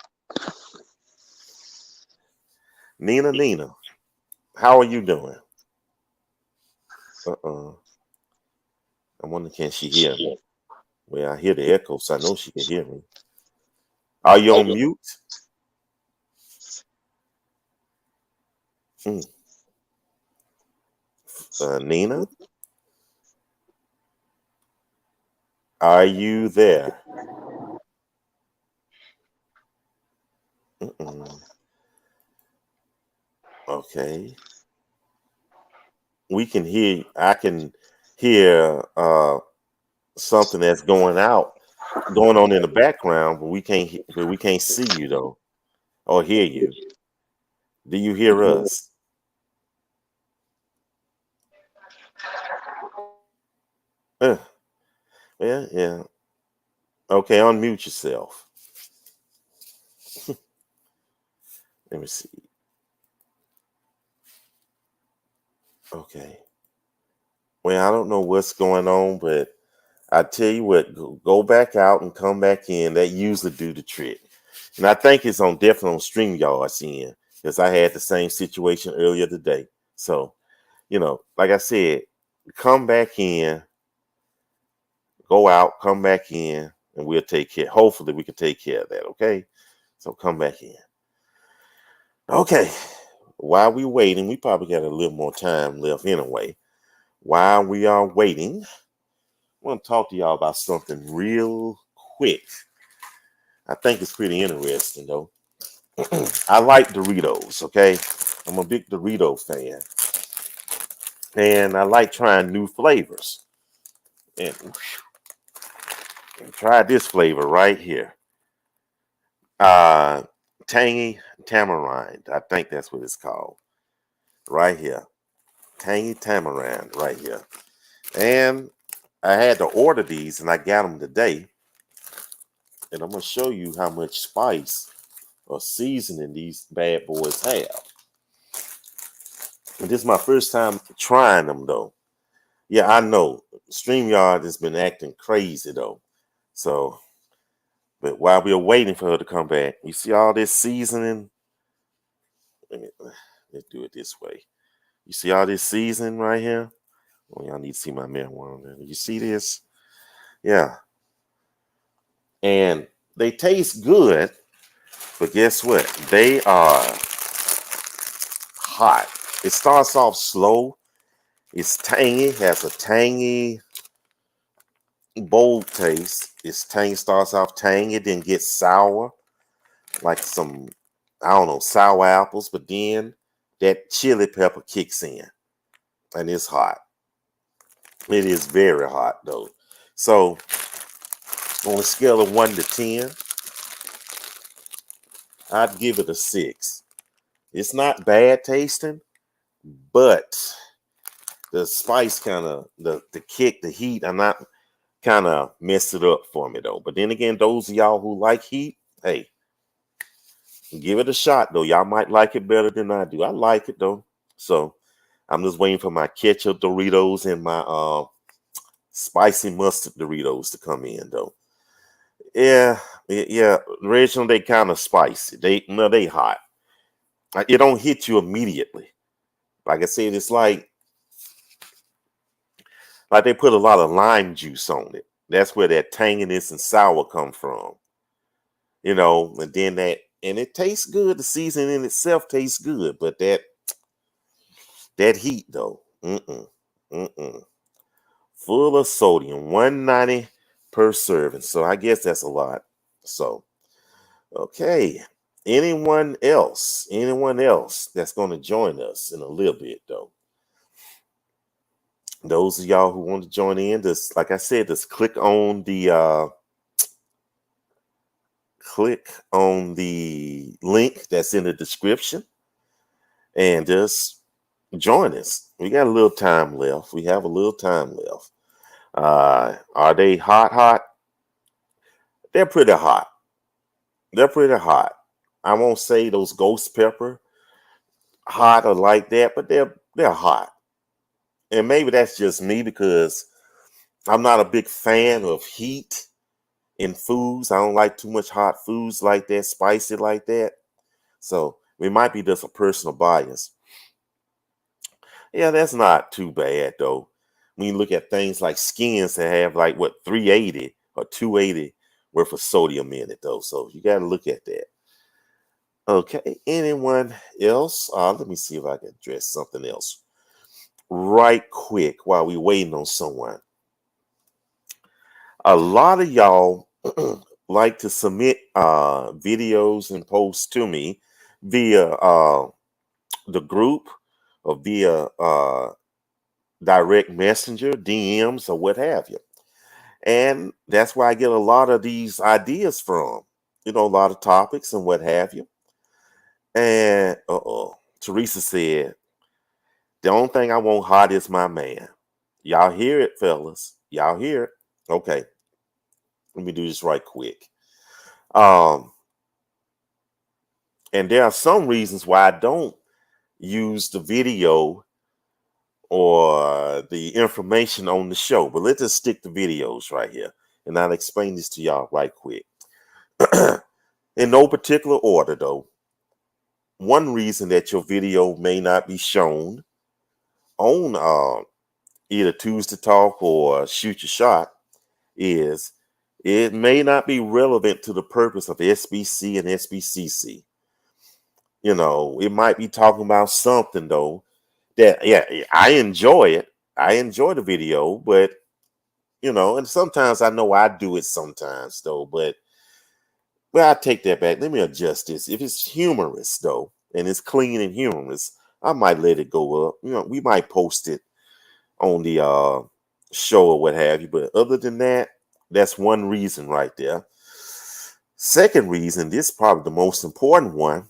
[SPEAKER 1] Nina, how are you doing? I wonder, can she hear me? Well, I hear the echo, so I know she can hear me. Are you on mute? Nina? Are you there? Okay. We can hear, I can hear something that's going on in the background, but we can't see you though, or hear you. Do you hear us? Yeah, yeah. Okay, unmute yourself. Let me see. Okay. Well, I don't know what's going on, but I tell you what, go back out and come back in. That usually do the trick. And I think it's definitely on StreamYard's end, because I had the same situation earlier today. So, like I said, come back in, go out, come back in, and we'll take care. Hopefully we can take care of that, okay? So come back in. Okay. While we waiting, we probably got a little more time left anyway. While we are waiting, I want to talk to y'all about something real quick. I think it's pretty interesting, though. I like Doritos, okay? I'm a big Dorito fan. And I like trying new flavors. And try this flavor right here. Tangy Tamarind. I think that's what it's called. Right here. Tangy Tamarind right here. And I had to order these, and I got them today. And I'm going to show you how much spice or seasoning these bad boys have. And this is my first time trying them, though. Yeah, I know. StreamYard has been acting crazy, though. So, but while we're waiting for her to come back, you see all this seasoning? Let's do it this way. You see all this seasoning right here? Oh, y'all need to see my marijuana. You see this? Yeah. And they taste good, but guess what? They are hot. It starts off slow. It's tangy, has a tangy, bold taste. It's tangy, starts off tangy, then gets sour, like some, I don't know, sour apples, but then that chili pepper kicks in, and it's hot. It is very hot, though. So, on a scale of 1 to 10, I'd give it a 6. It's not bad tasting, but the spice kind of, the kick, the heat, I'm not kind of messed it up for me, though. But then again, those of y'all who like heat, hey, give it a shot, though. Y'all might like it better than I do. I like it, though. So I'm just waiting for my ketchup Doritos and my spicy mustard Doritos to come in, though. Yeah. Originally, they kind of spicy. They hot. It don't hit you immediately. Like I said, it's like they put a lot of lime juice on it. That's where that tanginess and sour come from. And then and it tastes good. The seasoning in itself tastes good, but that That heat though. Mm-mm. Full of sodium, 190 per serving. So I guess that's a lot. So, okay. Anyone else? Anyone else that's going to join us in a little bit though? Those of y'all who want to join in, just like I said, just click on the link that's in the description and just join us. We got a little time left. We have a little time left. Are they hot? Hot? They're pretty hot. They're pretty hot. I won't say those ghost pepper hot or like that, but they're hot. And maybe that's just me because I'm not a big fan of heat in foods. I don't like too much hot foods like that, spicy like that. So it might be just a personal bias. Yeah, that's not too bad though. When you look at things like skins that have like what 380 or 280 worth of sodium in it though. So you got to look at that. Okay, anyone else? Let me see if I can address something else right quick while we waiting on someone. A lot of y'all like to submit videos and posts to me via the group or via direct messenger, DMs, or what have you. And that's where I get a lot of these ideas from, a lot of topics and what have you. And Teresa said, the only thing I want hot is my man. Y'all hear it, fellas. Y'all hear it. Okay. Let me do this right quick. And there are some reasons why I don't use the video or the information on the show, but let's just stick to videos right here. And I'll explain this to y'all right quick. In no particular order, though, one reason that your video may not be shown on either Tuesday Talk or Shoot Your Shot is it may not be relevant to the purpose of SBC and SBCC. It might be talking about something though that, yeah, I enjoy it. I enjoy the video, but and sometimes I know I do it sometimes though, but well, I take that back. Let me adjust this. If it's humorous though, and it's clean and humorous, I might let it go up. We might post it on the show or what have you. But other than that, that's one reason right there. Second reason, this is probably the most important one.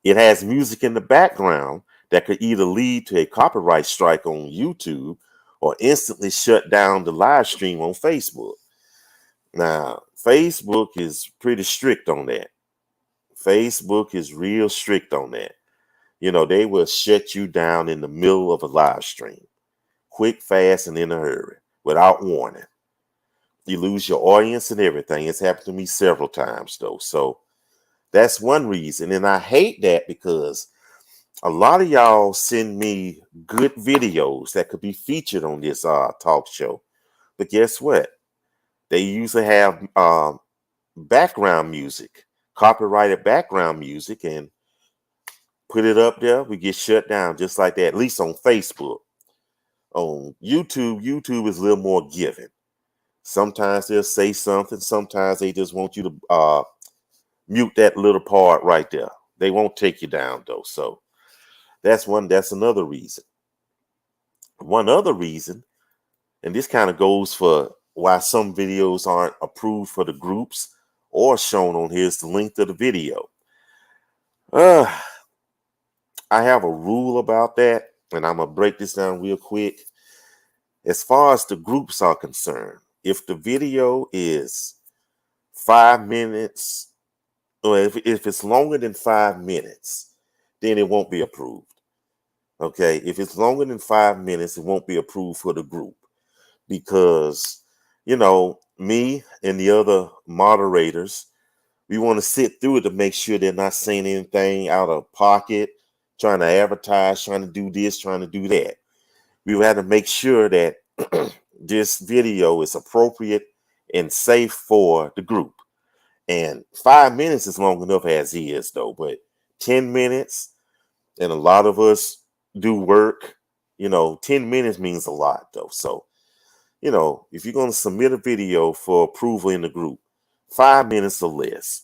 [SPEAKER 1] It has music in the background that could either lead to a copyright strike on YouTube or instantly shut down the live stream on Facebook. Now, Facebook is pretty strict on that. Facebook is real strict on that. They will shut you down in the middle of a live stream, quick, fast, and in a hurry, without warning. You lose your audience and everything. It's happened to me several times, though. So that's one reason. And I hate that because a lot of y'all send me good videos that could be featured on this talk show. But guess what? They usually have background music, copyrighted background music, and put it up there. We get shut down just like that, at least on Facebook. On YouTube is a little more giving. Sometimes they'll say something. Sometimes they just want you to mute that little part right there. They won't take you down though. So that's another reason. One other reason, and this kind of goes for why some videos aren't approved for the groups or shown on here, is the length of the video. I have a rule about that, and I'm gonna break this down real quick. As far as the groups are concerned, if the video is 5 minutes, or if it's longer than 5 minutes, then it won't be approved. Okay, if it's longer than 5 minutes, it won't be approved for the group because, me and the other moderators, we want to sit through it to make sure they're not saying anything out of pocket, trying to advertise, trying to do this, trying to do that. We had to make sure that this video is appropriate and safe for the group. And 5 minutes is long enough as is, though, but 10 minutes, and a lot of us do work. 10 minutes means a lot though. So, if you're going to submit a video for approval in the group, 5 minutes or less.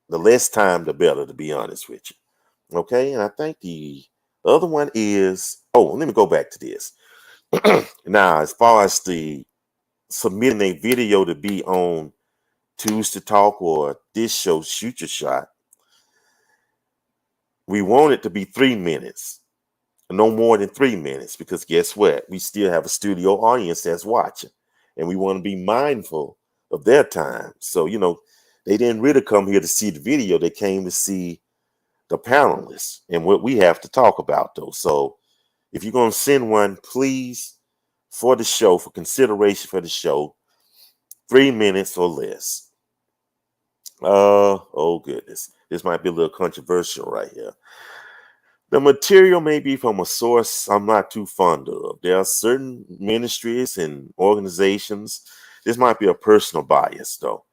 [SPEAKER 1] The less time, the better, to be honest with you. Okay. And I think the other one is, let me go back to this. Now, as far as the submitting a video to be on Tuesday Talk or this show, Shoot Your Shot, we want it to be 3 minutes. No more than 3 minutes, because guess what? We still have a studio audience that's watching, and we want to be mindful of their time. So, they didn't really come here to see the video. They came to see the panelists and what we have to talk about, though. So if you're going to send one, please, for the show, for consideration for the show, 3 minutes or less. Oh goodness. This might be a little controversial right here. The material may be from a source I'm not too fond of. There are certain ministries and organizations, this might be a personal bias though,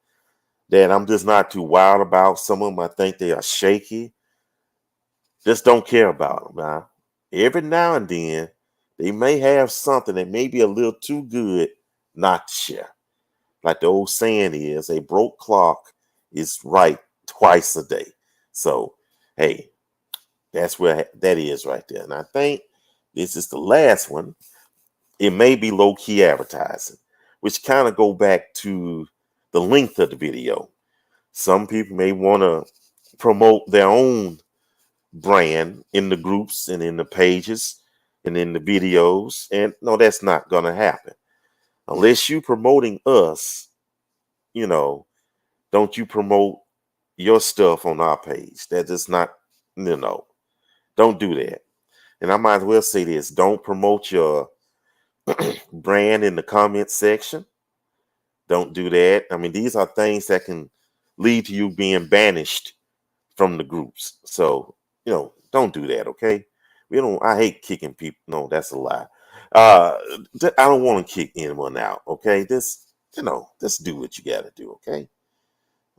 [SPEAKER 1] that I'm just not too wild about. Some of them I think they are shaky. Just don't care about them. Now, every now and then, they may have something that may be a little too good not to share. Like the old saying is, a broke clock is right twice a day. So, hey, that's where that is right there. And I think this is the last one. It may be low-key advertising, which kind of go back to the length of the video. Some people may want to promote their own brand in the groups and in the pages and in the videos. And no, that's not going to happen. Unless you promoting us, don't you promote your stuff on our page. That is not, don't do that. And I might as well say this, don't promote your brand in the comment section. Don't do that. I mean, these are things that can lead to you being banished from the groups. So, don't do that, okay? I hate kicking people. No, that's a lie. I don't want to kick anyone out, okay? Just do what you got to do, okay?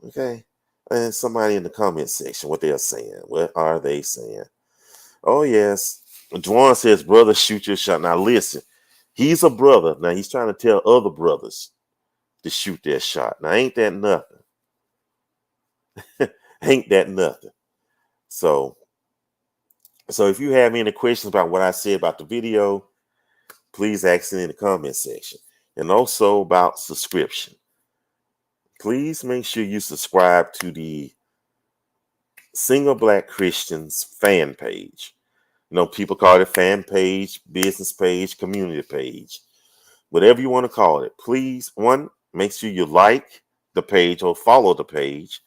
[SPEAKER 1] Okay? And somebody in the comment section, what they're saying. What are they saying? Oh, yes. Dwan says, brother, shoot your shot. Now, listen, he's a brother. Now, he's trying to tell other brothers to shoot their shot. Now, ain't that nothing? Ain't that nothing? So if you have any questions about what I said about the video, please ask it in the comment section. And also about subscription. Please make sure you subscribe to the Single Black Christians fan page. People call it fan page, business page, community page, whatever you want to call it. Please, make sure you like the page or follow the page,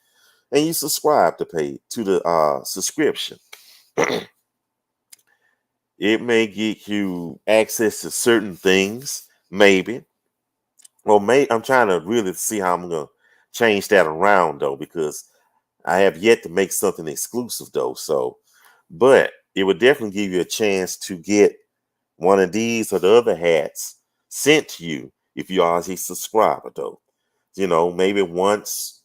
[SPEAKER 1] and you subscribe to the subscription. It may get you access to certain things, maybe. Well, I'm trying to really see how I'm going to change that around, though, because I have yet to make something exclusive, though. So, but it would definitely give you a chance to get one of these or the other hats sent to you if you are a subscriber, though. Maybe once,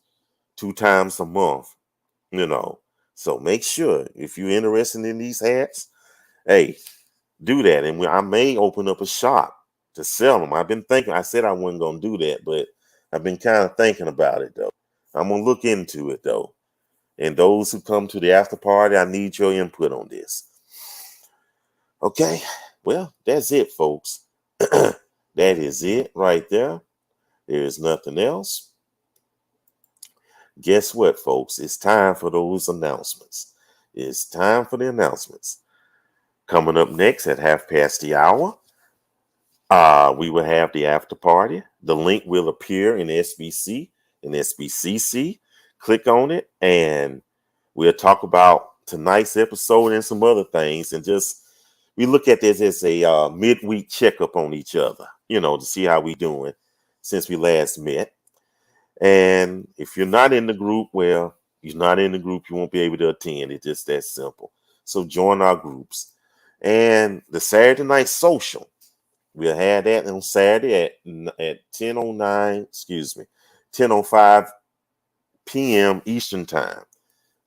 [SPEAKER 1] 2 times a month, So make sure if you're interested in these hats, hey, do that. And I may open up a shop to sell them. I've been thinking, I said I wasn't going to do that, but I've been kind of thinking about it, though. I'm going to look into it, though. And those who come to the after party, I need your input on this. Okay, well, that's it, folks. That is it right there. There is nothing else. Guess what, folks? It's time for those announcements. It's time for the announcements. Coming up next at 1:30, we will have the after party. The link will appear in SBC and SBCC. Click on it, and we'll talk about tonight's episode and some other things, and we look at this as a midweek checkup on each other, to see how we doing since we last met. And if you're not in the group, well, you're not in the group, you won't be able to attend. It's just that simple. So join our groups. And the Saturday night social, we'll have that on Saturday at 10:05 p.m. Eastern time.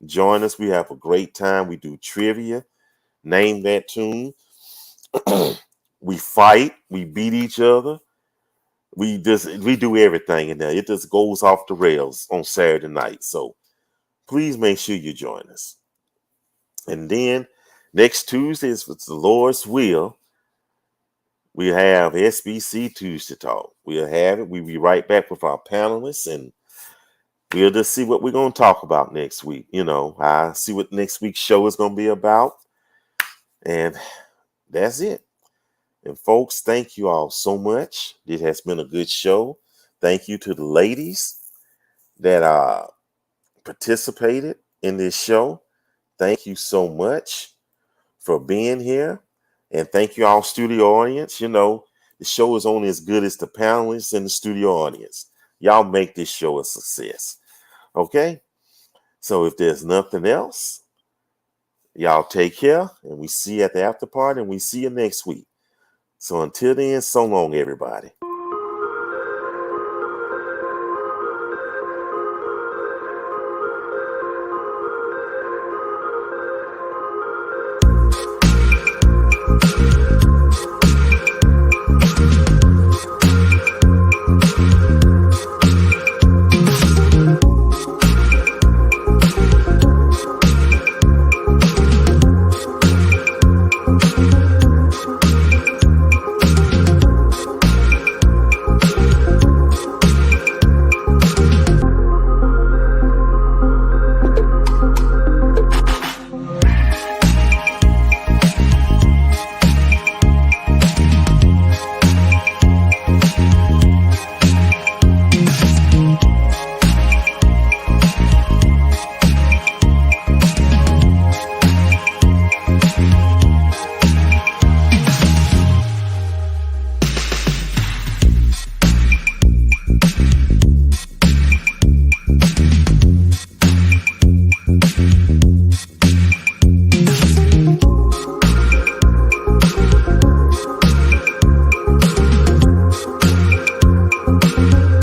[SPEAKER 1] Join us. We have a great time. We do trivia. name that tune. We fight, we beat each other. We do everything in there. It just goes off the rails on Saturday night. So please make sure you join us. And then next Tuesday is with the Lord's will. We have SBC Tuesday Talk. We'll have it. We'll be right back with our panelists, and we'll just see what we're going to talk about next week. I see what next week's show is going to be about. And that's it. And folks, thank you all so much. It has been a good show. Thank you to the ladies that participated in this show. Thank you so much for being here. And thank you all studio audience. The show is only as good as the panelists and the studio audience. Y'all make this show a success. Okay? So if there's nothing else, y'all take care. And we see you at the after party, and we see you next week. So until then, so long, everybody.